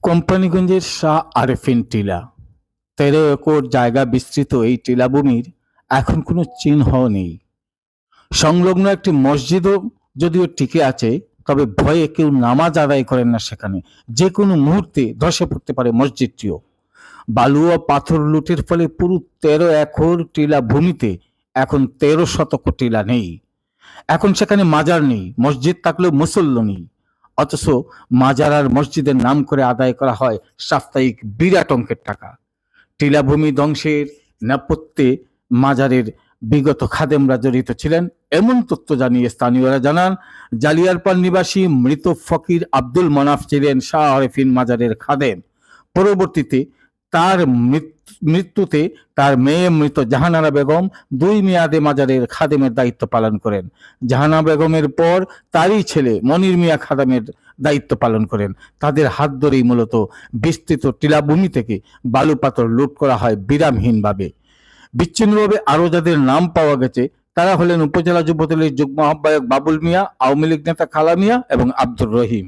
কোম্পানিগঞ্জের শাহ আরেফিন টিলা ১৩ acre জায়গা বিস্তৃত এই টিলাভূমির এখন কোনো চিহ্ন নেই। সংলগ্ন একটি মসজিদও যদিও টিকে আছে, তবে ভয়ে কেউ নামাজ আদায় করেন না সেখানে। যে কোনো মুহূর্তে ধসে পড়তে পারে মসজিদটিও। বালু ও পাথর লুটের ফলে পুরো ১৩ একর টিলা ভূমিতে এখন ১৩ শতক টিলা নেই। এখন সেখানে মাজার নেই, মসজিদ থাকলেও মুসল্লি নেই। অথচ মাজার আর মসজিদের নাম করে আদায় করা হয় সাপ্তাহিক বিরাট অঙ্কের টাকা। টিলাভূমি ধ্বংসের নেপথ্যে মাজারের বিগত খাদেমরা জড়িত ছিলেন এমন তথ্য জানিয়ে স্থানীয়রা জানান, জালিয়ারপাল নিবাসী মৃত ফকির আব্দুল মনাফ ছিলেন শাহ আরেফিন মাজারের খাদেম। পরবর্তীতে তার মৃত্যুতে তার মেয়ে মৃত জাহানারা বেগম ২ মেয়াদে মাজারের খাদেমের দায়িত্ব পালন করেন। জাহানা বেগমের পর তারই ছেলে মনির মিয়া খাদেমের দায়িত্ব পালন করেন। তাদের হাত ধরেই মূলত বিস্তৃত টিলাভূমি থেকে বালু পাথর লুট করা হয় বিরামহীনভাবে। বিচ্ছিন্নভাবে আরো যাদের নাম পাওয়া গেছে তারা হলেন উপজেলা যুবদলের যুগ্ম আহ্বায়ক বাবুল মিয়া, আওয়ামী লীগ নেতা খালা মিয়া এবং আব্দুর রহিম।